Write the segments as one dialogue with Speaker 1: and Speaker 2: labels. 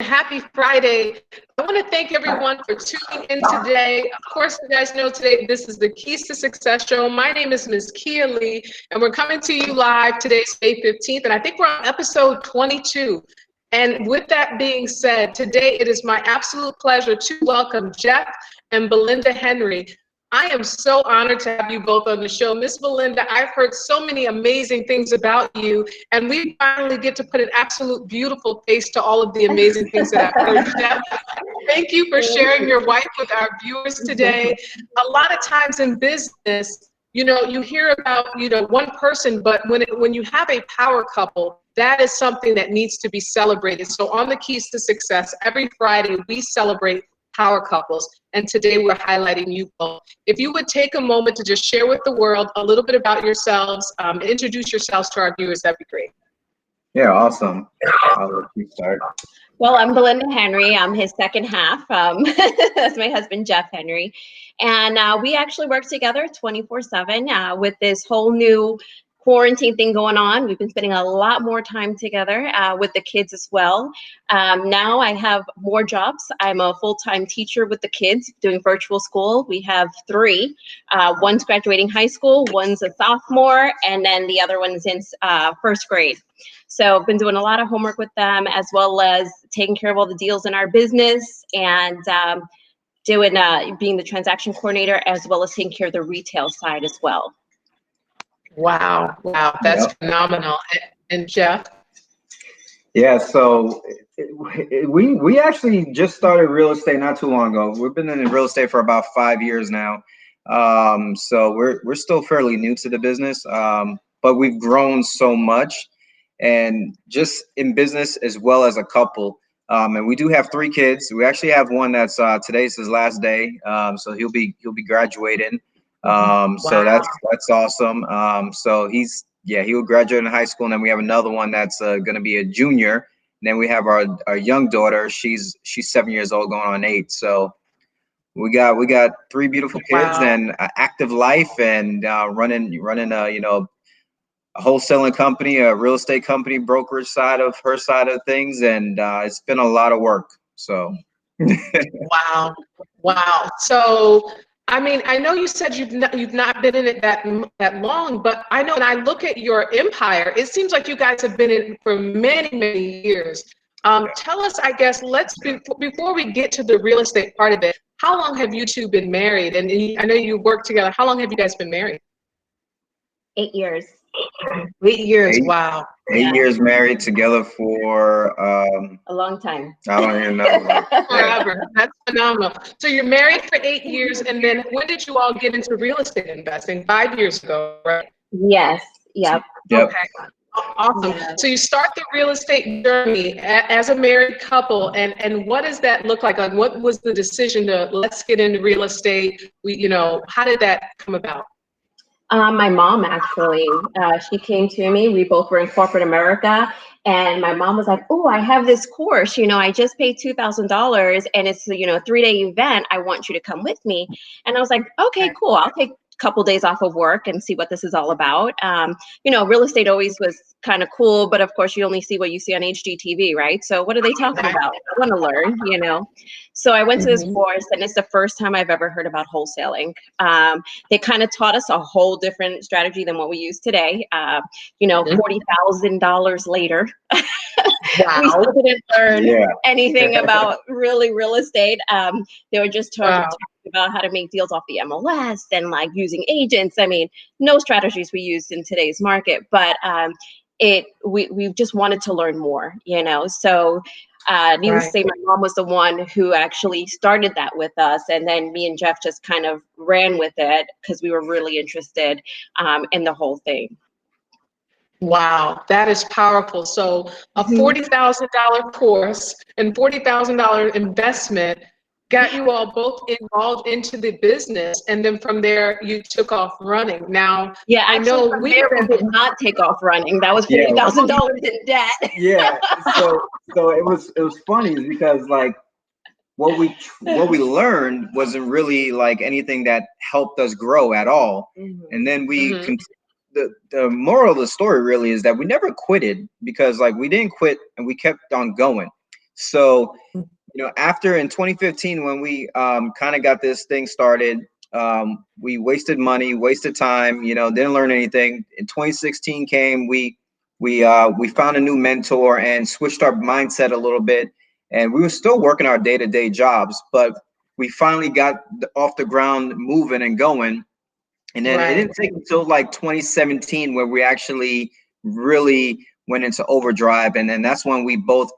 Speaker 1: happy Friday. I want to thank everyone for tuning in today. Of course, you guys know today this is the Keys to Success show. My name is Ms. Kia Lee, and we're coming to you live. Today's May 15th, and I think we're on episode 22. And with that being said, today it is my absolute pleasure to welcome Jeff and Belinda Henry. I am so honored to have you both on the show. Miss Belinda, I've heard so many amazing things about you, and we finally get to put an absolute beautiful face to all of the amazing things that I've heard. Jeff, thank you for sharing your wife with our viewers today. A lot of times in business, you hear about, one person, but when you have a power couple, that is something that needs to be celebrated. So on the Keys to Success, every Friday, we celebrate power couples, and today we're highlighting you both. If you would take a moment to just share with the world a little bit about yourselves, introduce yourselves to our viewers, that'd be great.
Speaker 2: Yeah, awesome. I'll let you start.
Speaker 3: Well, I'm Belinda Henry. I'm his second half. That's my husband, Jeff Henry. And we actually work together 24/7 with this whole new quarantine thing going on. We've been spending a lot more time together with the kids as well. Now I have more jobs. I'm a full-time teacher with the kids doing virtual school. We have 3. One's graduating high school, one's a sophomore, and then the other one's in first grade. So I've been doing a lot of homework with them, as well as taking care of all the deals in our business and being the transaction coordinator, as well as taking care of the retail side as well.
Speaker 1: Wow, that's phenomenal. And Jeff?
Speaker 2: Yeah, so we actually just started real estate not too long ago. We've been in real estate for about 5 years now. So we're still fairly new to the business, but we've grown so much, and just in business as well as a couple. And we do have 3 kids. We actually have one that's today's his last day, so he'll be graduating. So that's awesome. So he will graduate in high school, and then we have another one that's going to be a junior. And then we have our young daughter. She's 7 years old, going on 8. So we got 3 beautiful kids and an active life, and running a wholesaling company, a real estate company, brokerage side of her side of things, and it's been a lot of work. So
Speaker 1: wow. So I mean, I know you said you've not been in it that long, but I know when I look at your empire, it seems like you guys have been in it for many years. Tell us, I guess, before we get to the real estate part of it, how long have you two been married? And I know you work together. How long have you guys been married?
Speaker 3: 8 years.
Speaker 1: 8 years. Wow.
Speaker 2: 8 years married together for
Speaker 3: a long time.
Speaker 2: I don't even know.
Speaker 1: Forever. That's phenomenal. So you're married for 8 years, and then when did you all get into real estate investing? 5 years ago, right?
Speaker 3: Yes. Yep.
Speaker 1: Okay. Awesome. Yeah. So you start the real estate journey as a married couple, and what does that look like? Like, what was the decision to let's get into real estate? How did that come about?
Speaker 3: My mom, actually, she came to me. We both were in corporate America, and my mom was like, "Oh, I have this course. I just paid $2,000, and it's a 3-day event. I want you to come with me." And I was like, "Okay, cool. I'll take a couple days off of work and see what this is all about." Real estate always was kind of cool, but of course, you only see what you see on HGTV, right? So what are they talking about? I want to learn, So I went to this course, and it's the first time I've ever heard about wholesaling. They kind of taught us a whole different strategy than what we use today. $40,000 later, we still didn't learn anything about really real estate. They were just talking about how to make deals off the MLS and like using agents. I mean, no strategies we used in today's market, but we just wanted to learn more, So needless to say, my mom was the one who actually started that with us, and then me and Jeff just kind of ran with it because we were really interested in the whole thing.
Speaker 1: Wow, that is powerful. So a $40,000 course and $40,000 investment got you all both involved into the business, and then from there you took off running. Now,
Speaker 3: yeah, I know we did not take off running. That was $40,000 in debt.
Speaker 2: Yeah, so it was funny because like what we learned wasn't really like anything that helped us grow at all, and then we. The moral of the story really is that we never quitted, because like we didn't quit and we kept on going. So, after in 2015, when we kind of got this thing started, we wasted money, wasted time, didn't learn anything. In 2016 came, we found a new mentor and switched our mindset a little bit. And we were still working our day-to-day jobs, but we finally got off the ground moving and going. And then it didn't take until like 2017 where we actually really went into overdrive. And then that's when we both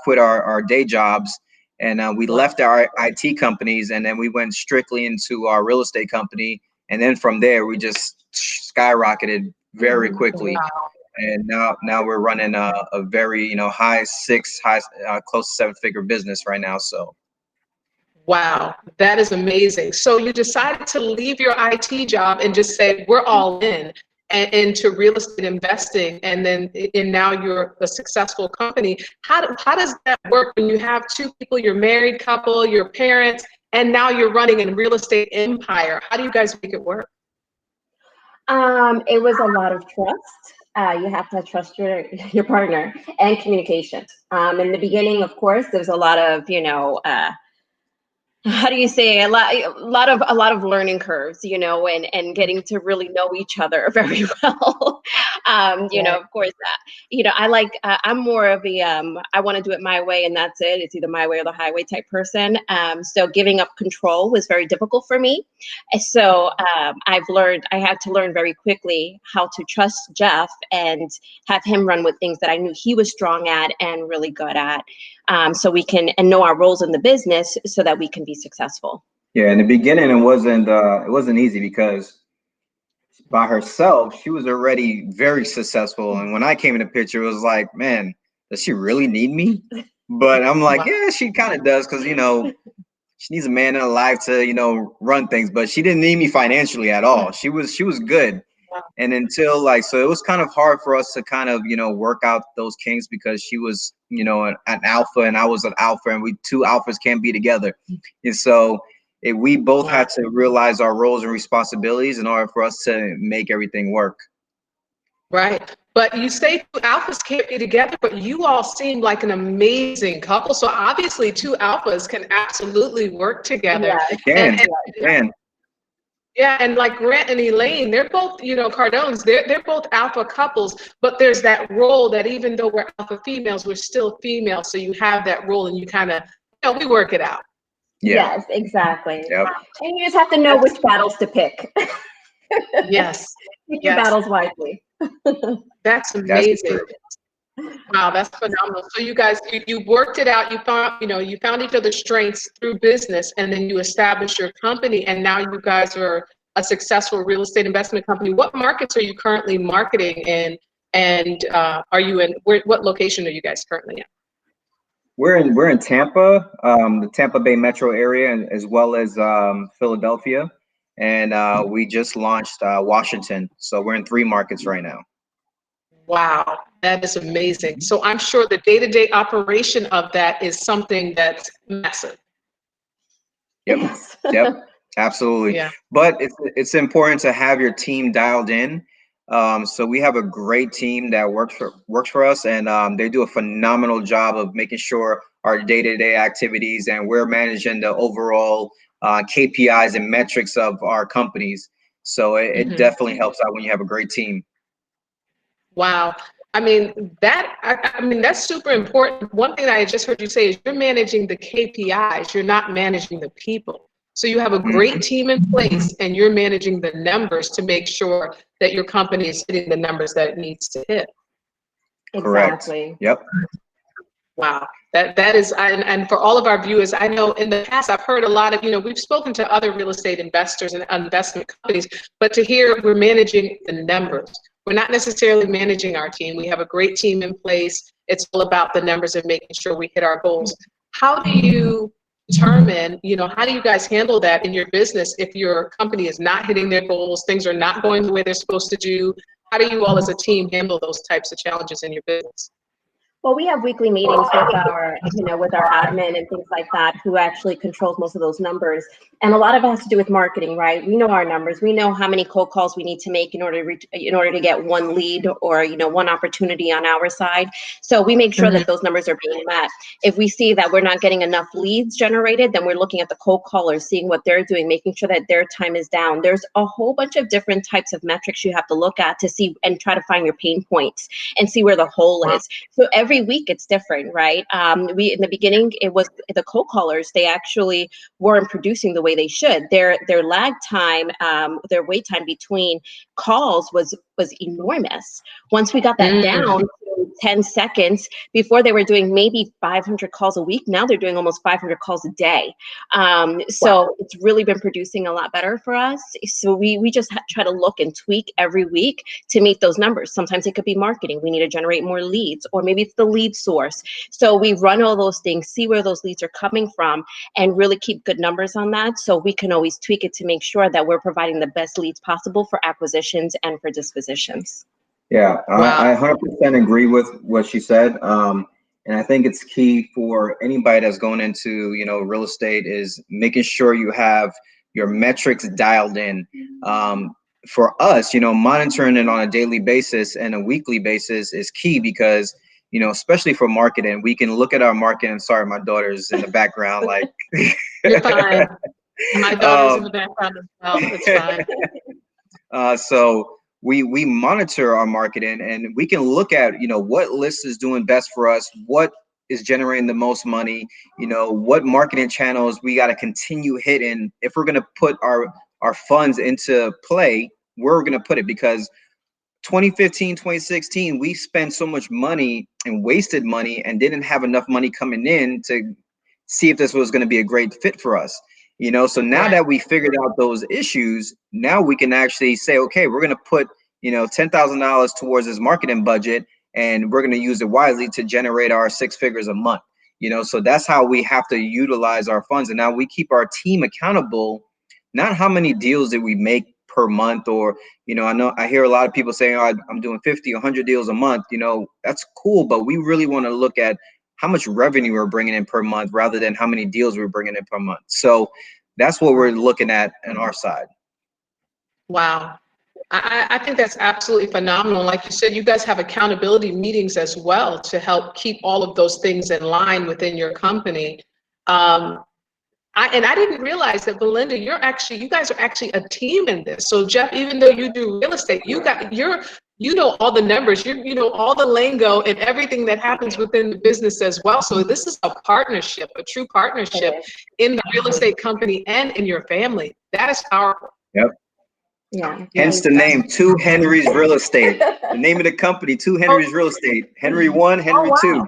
Speaker 2: quit our day jobs, and we left our IT companies, and then we went strictly into our real estate company. And then from there, we just skyrocketed very quickly.
Speaker 1: Wow.
Speaker 2: And now we're running a very, close to seven-figure business right now. So.
Speaker 1: Wow, that is amazing. So you decided to leave your IT job and just say, we're all in and into real estate investing. And now you're a successful company. How does that work when you have two people, your married couple, your parents, and now you're running a real estate empire? How do you guys make it work?
Speaker 3: It was a lot of trust. You have to trust your partner, and communication. In the beginning, of course, there's a lot of, how do you say, a lot of learning curves, and getting to really know each other very well. Of course, I'm more of a, I want to do it my way and that's it. It's either my way or the highway type person. So giving up control was very difficult for me. So I had to learn very quickly how to trust Jeff and have him run with things that I knew he was strong at and really good at. So we can know our roles in the business so that we can be successful.
Speaker 2: Yeah, in the beginning, it wasn't easy because by herself, she was already very successful. And when I came in the picture, it was like, man, does she really need me? But I'm like, yeah, she kind of does, because she needs a man in her life to run things. But she didn't need me financially at all. She was good. And until so it was kind of hard for us to kind of work out those kinks, because she was an alpha and I was an alpha, and we two alphas can't be together. And so we both had to realize our roles and responsibilities in order for us to make everything work.
Speaker 1: Right. But you say two alphas can't be together, but you all seem like an amazing couple. So obviously two alphas can absolutely work together.
Speaker 3: Yeah.
Speaker 1: Yeah, and like Grant and Elaine, they're both, Cardones, they're both alpha couples, but there's that role that even though we're alpha females, we're still females. So you have that role and you kind of, we work it out.
Speaker 2: Yeah.
Speaker 3: Yes, exactly.
Speaker 2: Yep.
Speaker 3: And you just have to know which battles to pick.
Speaker 1: Yes.
Speaker 3: Pick your battles wisely.
Speaker 1: That's amazing. Wow, that's phenomenal. So you guys, you worked it out. You found each other's strengths through business, and then you established your company, and now you guys are a successful real estate investment company. What markets are you currently marketing in, and are you in? What location are you guys currently in?
Speaker 2: We're in Tampa, the Tampa Bay metro area, as well as Philadelphia, and we just launched Washington. So we're in 3 markets right now.
Speaker 1: Wow, that is amazing. So I'm sure the day-to-day operation of that is something that's massive.
Speaker 2: Yep.
Speaker 3: Yes.
Speaker 2: Yep. Absolutely.
Speaker 1: Yeah.
Speaker 2: But it's important to have your team dialed in. So we have a great team that works for us, and they do a phenomenal job of making sure our day-to-day activities, and we're managing the overall KPIs and metrics of our companies. So it definitely helps out when you have a great team.
Speaker 1: Wow. I mean, that's super important. One thing that I just heard you say is you're managing the KPIs, you're not managing the people. So you have a great team in place and you're managing the numbers to make sure that your company is hitting the numbers that it needs to hit.
Speaker 3: Exactly.
Speaker 2: Correct. Yep.
Speaker 1: Wow. That is, and for all of our viewers, I know in the past I've heard a lot of, we've spoken to other real estate investors and investment companies, but to hear we're managing the numbers. We're not necessarily managing our team. We have a great team in place. It's all about the numbers and making sure we hit our goals. How do you determine, how do you guys handle that in your business if your company is not hitting their goals, things are not going the way they're supposed to do? How do you all as a team handle those types of challenges in your business?
Speaker 3: Well, we have weekly meetings with our, with our admin and things like that, who actually controls most of those numbers. And a lot of it has to do with marketing, right? We know our numbers. We know how many cold calls we need to make in order to get one lead or, one opportunity on our side. So we make sure that those numbers are being met. If we see that we're not getting enough leads generated, then we're looking at the cold callers, seeing what they're doing, making sure that their time is down. There's a whole bunch of different types of metrics you have to look at to see and try to find your pain points and see where the hole is. So every week it's different, right? We in the beginning, it was the cold callers. They actually weren't producing the way they should. Their lag time, their wait time between calls was enormous. Once we got that down to 10 seconds, before they were doing maybe 500 calls a week, now they're doing almost 500 calls a day. So it's really been producing a lot better for us. So we just try to look and tweak every week to meet those numbers. Sometimes it could be marketing. We need to generate more leads, or maybe it's the lead source. So we run all those things, see where those leads are coming from, and really keep good numbers on that. So we can always tweak it to make sure that we're providing the best leads possible for acquisitions and for dispositions.
Speaker 2: Yeah, I 100% agree with what she said. And I think it's key for anybody that's going into, real estate, is making sure you have your metrics dialed in. For us, monitoring it on a daily basis and a weekly basis is key, because, especially for marketing, we can look at our marketing. Sorry, my daughter's in the background, like.
Speaker 1: You're fine. My daughter's in the background as well. It's fine.
Speaker 2: So we monitor our marketing, and we can look at, what list is doing best for us, what is generating the most money, what marketing channels we got to continue hitting. If we're going to put our funds into play, we're going to put it, because 2015, 2016, we spent so much money and wasted money and didn't have enough money coming in to see if this was going to be a great fit for us. So now that we figured out those issues, now we can actually say, okay, we're going to put, $10,000 towards this marketing budget, and we're going to use it wisely to generate our 6 figures a month. So that's how we have to utilize our funds. And now we keep our team accountable, not how many deals did we make per month, or, I hear a lot of people saying, oh, I'm doing 50, 100 deals a month. That's cool, but we really want to look at how much revenue we're bringing in per month, rather than how many deals we're bringing in per month. So that's what we're looking at on our side.
Speaker 1: Wow. I think that's absolutely phenomenal. Like you said, you guys have accountability meetings as well to help keep all of those things in line within your company. I didn't realize that, Belinda, you guys are actually a team in this. So Jeff, even though you do real estate, you know all the numbers, you know all the lingo and everything that happens within the business as well. So this is a partnership, a true partnership in the real estate company and in your family. That is powerful.
Speaker 2: Yep.
Speaker 3: Yeah.
Speaker 2: Hence the name, Two Henry's Real Estate. The name of the company, Two Henry's Real Estate. Henry 1, Henry 2.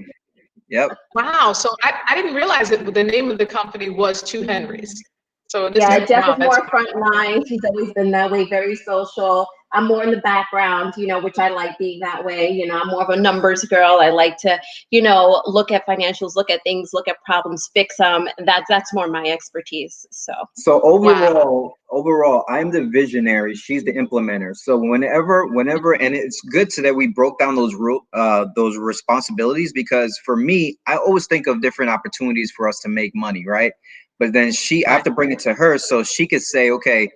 Speaker 2: Yep.
Speaker 1: Wow. So I didn't realize that the name of the company was Two Henrys. So
Speaker 3: Jeff is more frontline. She's always been that way, very social. I'm more in the background, which I like being that way. I'm more of a numbers girl. I like to, look at financials, look at things, look at problems, fix them. That's more my expertise. So
Speaker 2: overall, I'm the visionary. She's the implementer. So whenever, and it's good so that we broke down those responsibilities, because for me, I always think of different opportunities for us to make money, right? But then I have to bring it to her so she could say, okay,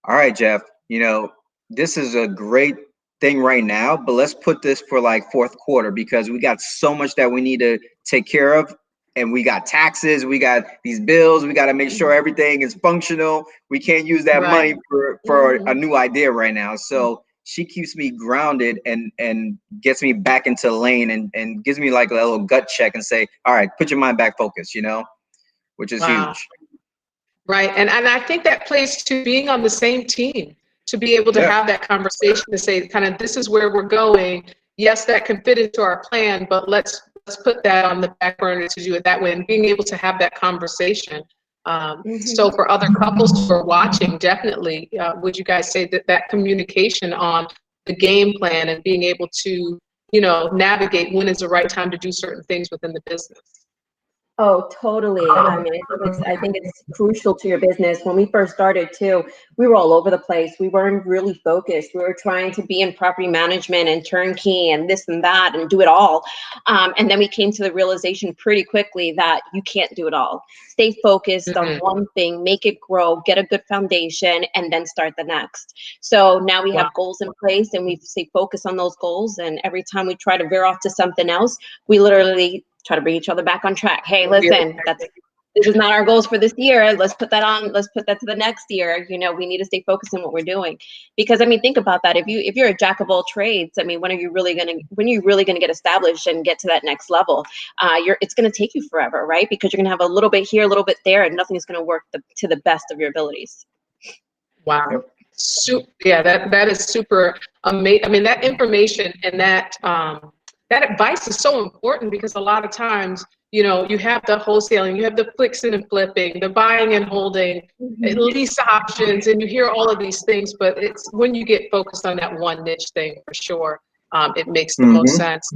Speaker 2: all right, Jeff, this is a great thing right now, but let's put this for like fourth quarter, because we got so much that we need to take care of. And we got taxes, we got these bills, we got to make sure everything is functional. We can't use that money for a new idea right now. So she keeps me grounded and gets me back into the lane, and gives me like a little gut check and say, all right, put your mind back focused, which is huge.
Speaker 1: Right. And I think that plays to being on the same team, to be able to have that conversation, to say kind of, this is where we're going. Yes, that can fit into our plan, but let's put that on the back burner to do it that way, and being able to have that conversation. So for other couples who are watching, definitely, would you guys say that communication on the game plan and being able to, navigate when is the right time to do certain things within the business?
Speaker 3: Oh, totally. I mean, I think it's crucial to your business. When we first started too, we were all over the place. We weren't really focused. We were trying to be in property management and turnkey and this and that and do it all. And then we came to the realization pretty quickly that you can't do it all. Stay focused on one thing, make it grow, get a good foundation, and then start the next. So now we have goals in place and we stay focused on those goals. And every time we try to veer off to something else, we literally try to bring each other back on track. Hey, listen, this is not our goals for this year. Let's put that on. Let's put that to the next year. You know, we need to stay focused on what we're doing, because I mean, think about that. If you're a jack of all trades, I mean, when are you really gonna get established and get to that next level? It's gonna take you forever, right? Because you're gonna have a little bit here, a little bit there, and nothing's gonna work to the best of your abilities.
Speaker 1: Wow. Yeah, that is super amazing. I mean, that information and that advice is so important, because a lot of times, you know, you have the wholesaling, you have the fixing and flipping, the buying and holding, lease options, and you hear all of these things, but it's when you get focused on that one niche thing, for sure, it makes the most sense.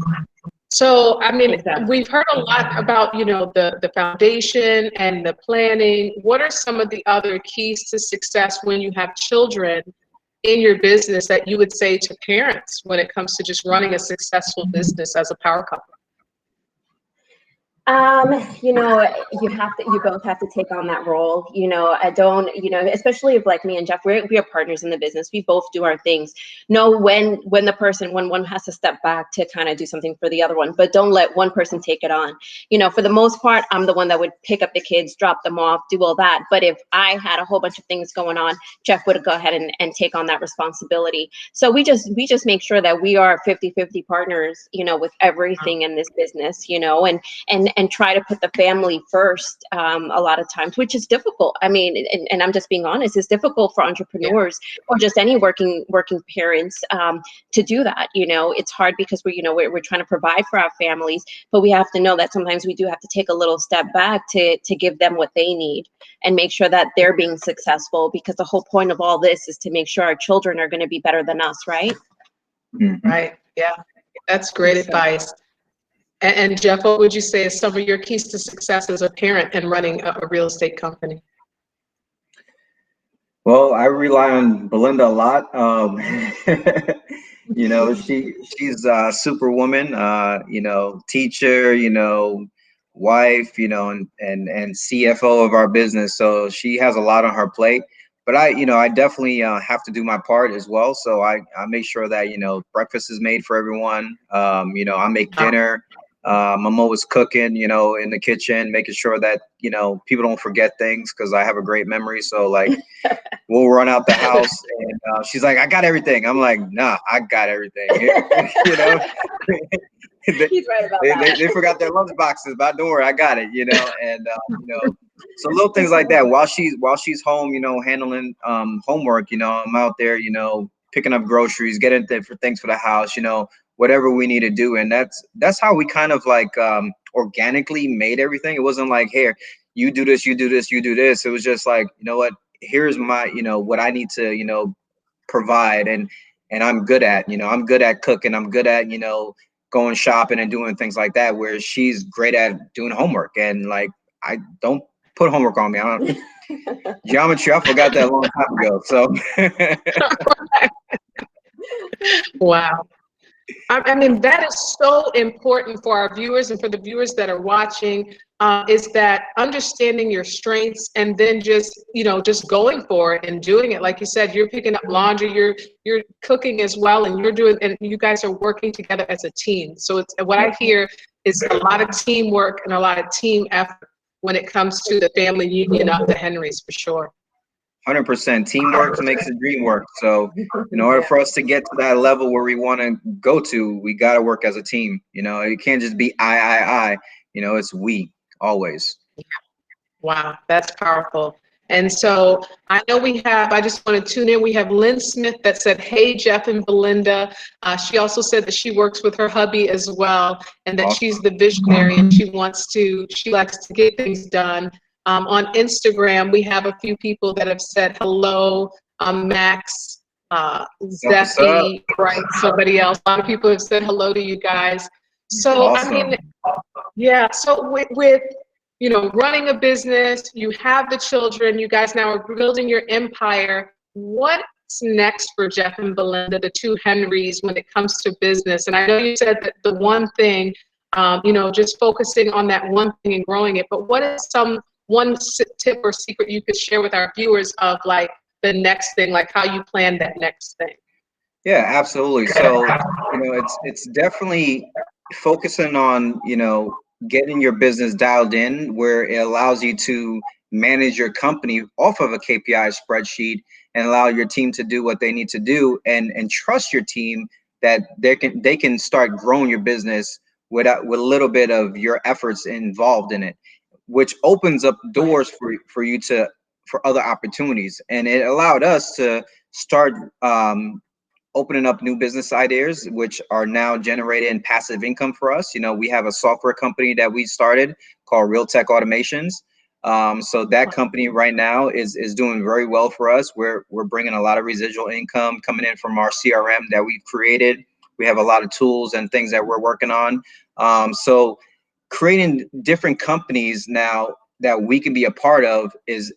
Speaker 1: So, I mean, we've heard a lot about, you know, the foundation and the planning. What are some of the other keys to success when you have children in your business that you would say to parents when it comes to just running a successful business as a power couple?
Speaker 3: You know, you both have to take on that role. You know, especially if like me and Jeff, we are partners in the business. We both do our things. Know when one has to step back to kind of do something for the other one, but don't let one person take it on. You know, for the most part, I'm the one that would pick up the kids, drop them off, do all that. But if I had a whole bunch of things going on, Jeff would go ahead and take on that responsibility. So we just make sure that we are 50-50 partners, you know, with everything in this business, you know, and try to put the family first a lot of times, which is difficult. I mean, and I'm just being honest, it's difficult for entrepreneurs or just any working parents to do that. You know, it's hard because we're trying to provide for our families, but we have to know that sometimes we do have to take a little step back to give them what they need and make sure that they're being successful, because the whole point of all this is to make sure our children are going to be better than us, right?
Speaker 1: Right. Yeah, that's great advice. And Jeff, what would you say is some of your keys to success as a parent and running a real estate company?
Speaker 2: Well, I rely on Belinda a lot. You know, she's a superwoman, you know, teacher, you know, wife, you know, and CFO of our business. So she has a lot on her plate. But I definitely have to do my part as well. So I make sure that, you know, breakfast is made for everyone. You know, I make dinner. I'm always cooking, you know, in the kitchen, making sure that, you know, people don't forget things, because I have a great memory. So like, we'll run out the house and she's like, I got everything. I'm like, nah, I got everything. You know,
Speaker 3: He's right about that.
Speaker 2: they forgot their lunch boxes, but don't worry, I got it. You know, and you know, so little things like that. While she's home, you know, handling homework, you know, I'm out there, you know, picking up groceries, getting for things for the house, you know, whatever we need to do. And that's how we kind of like organically made everything. It wasn't like, here, you do this, you do this, you do this. It was just like, you know what, here's my, you know, what I need to, you know, provide. And I'm good at, you know, I'm good at cooking. I'm good at, you know, going shopping and doing things like that, where she's great at doing homework. And like, I don't put homework on me. I don't, geometry, I forgot that a long time ago. So
Speaker 1: Wow. I mean, that is so important for our viewers and for the viewers that are watching, is that understanding your strengths and then just, you know, just going for it and doing it. Like you said, you're picking up laundry, you're cooking as well, and and you guys are working together as a team. So it's what I hear is a lot of teamwork and a lot of team effort when it comes to the family union of the Henrys, for sure.
Speaker 2: 100% teamwork makes the dream work. So in order for us to get to that level where we want to go to, we got to work as a team. You know, it can't just be I, you know, it's we always.
Speaker 1: Wow, that's powerful. And so I know I just want to tune in. We have Lynn Smith that said, hey, Jeff and Belinda. She also said that she works with her hubby as well, and that she's the visionary and she likes to get things done. On Instagram, we have a few people that have said hello. Max, Zeffy, right? Somebody else. A lot of people have said hello to you guys. So, awesome. I mean, yeah. So with running a business, you have the children, you guys now are building your empire. What's next for Jeff and Belinda, the two Henrys, when it comes to business? And I know you said that the one thing, just focusing on that one thing and growing it, but what is one tip or secret you could share with our viewers of like the next thing, like how you plan that next thing?
Speaker 2: Yeah, absolutely. So, it's definitely focusing on, getting your business dialed in where it allows you to manage your company off of a KPI spreadsheet and allow your team to do what they need to do, and trust your team that they can start growing your business with a little bit of your efforts involved in it, which opens up doors for you for other opportunities. And it allowed us to start opening up new business ideas, which are now generating passive income for us. We have a software company that we started called Real Tech Automations. So that company right now is doing very well for us. We're bringing a lot of residual income coming in from our CRM that we've created. We have a lot of tools and things that we're working on. So creating different companies now that we can be a part of is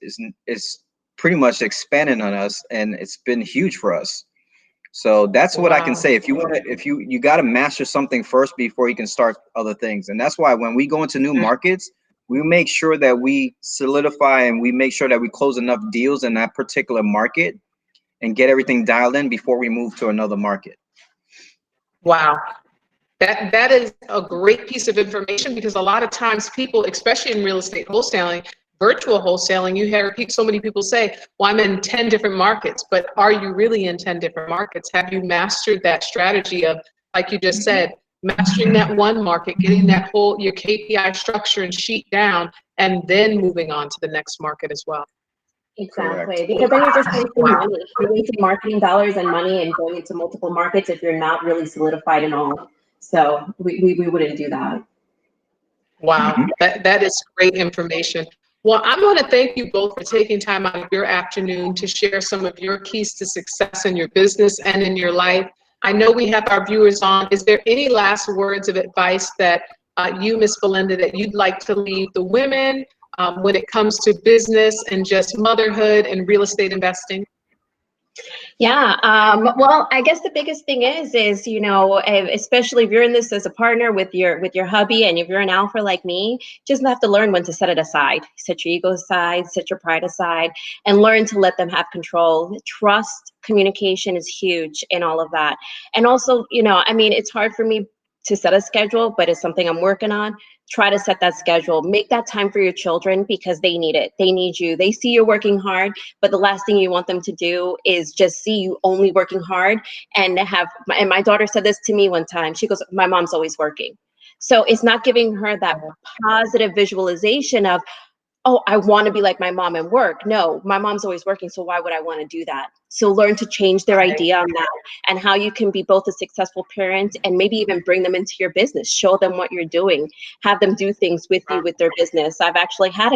Speaker 2: pretty much expanding on us, and it's been huge for us. So that's what I can say. If you got to master something first before you can start other things. And that's why when we go into new markets, we make sure that we solidify and we make sure that we close enough deals in that particular market and get everything dialed in before we move to another market.
Speaker 1: Wow. That is a great piece of information, because a lot of times people, especially in real estate wholesaling, virtual wholesaling, you hear so many people say, well, I'm in 10 different markets, but are you really in 10 different markets? Have you mastered that strategy of, like you just said, mastering that one market, getting that your KPI structure and sheet down, and then moving on to the next market as well?
Speaker 3: Exactly.
Speaker 2: Correct.
Speaker 3: Because then you're just wasting money. You're wasting marketing dollars and money and going into multiple markets if you're not really solidified in all. So we wouldn't do that.
Speaker 1: Wow, that is great information. Well, I'm going to thank you both for taking time out of your afternoon to share some of your keys to success in your business and in your life. I know we have our viewers on. Is there any last words of advice that you, Miss Belinda, that you'd like to leave the women when it comes to business and just motherhood and real estate investing?
Speaker 3: Yeah. Well, I guess the biggest thing is, especially if you're in this as a partner with your hubby, and if you're an alpha like me, just have to learn when to set it aside, set your ego aside, set your pride aside, and learn to let them have control. Trust, communication is huge in all of that. And also, it's hard for me to set a schedule, but it's something I'm working on. Try to set that schedule, make that time for your children, because they need it. They need you. They see you're working hard, but the last thing you want them to do is just see you only working hard and my daughter said this to me one time. She goes, my mom's always working. So it's not giving her that positive visualization of, oh, I want to be like my mom and work. No, my mom's always working, so why would I want to do that? So learn to change their idea on that, and how you can be both a successful parent and maybe even bring them into your business. Show them what you're doing. Have them do things with you with their business. I've actually had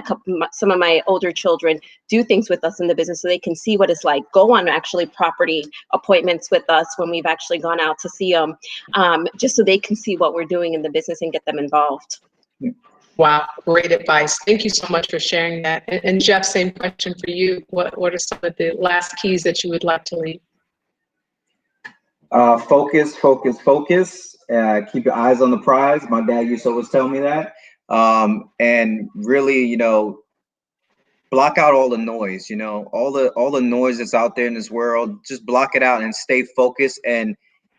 Speaker 3: some of my older children do things with us in the business so they can see what it's like. Go on actually property appointments with us when we've actually gone out to see them, just so they can see what we're doing in the business and get them involved.
Speaker 1: Wow, great advice. Thank you so much for sharing that. And Jeff, same question for you. What are some of the last keys that you would like to leave?
Speaker 2: Focus, focus, focus. Keep your eyes on the prize. My dad used to always tell me that. And really, block out all the noise. All the noise that's out there in this world. Just block it out and stay focused, and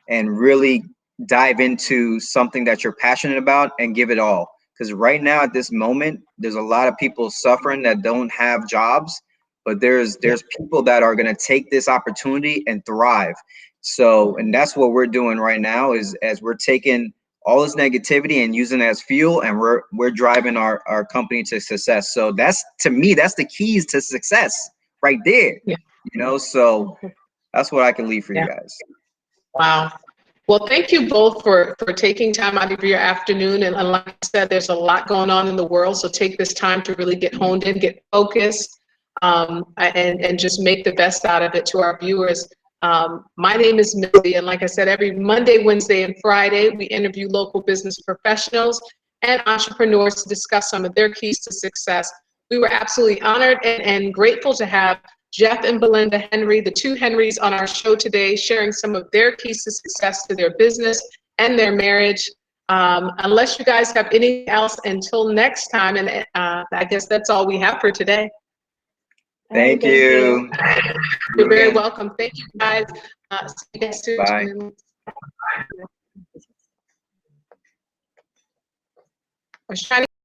Speaker 2: really dive into something that you're passionate about and give it all. Because right now at this moment, there's a lot of people suffering that don't have jobs, but there's people that are going to take this opportunity and thrive. So, and that's what we're doing right now, is as we're taking all this negativity and using it as fuel, and we're driving our company to success. So that's, to me, that's the keys to success right there. Yeah. So that's what I can leave for you guys.
Speaker 1: Wow. Well, thank you both for taking time out of your afternoon. And like I said, there's a lot going on in the world. So take this time to really get honed in, get focused, and just make the best out of it. To our viewers, my name is Millie. And like I said, every Monday, Wednesday, and Friday, we interview local business professionals. and entrepreneurs to discuss some of their keys to success. We were absolutely honored and grateful to have Jeff and Belinda Henry, the two Henrys, on our show today, sharing some of their keys to success to their business and their marriage. Unless you guys have anything else, until next time, and I guess that's all we have for today.
Speaker 2: Thank you.
Speaker 1: You're very welcome. Thank you, guys. See you guys soon.
Speaker 2: Bye.
Speaker 1: I was trying to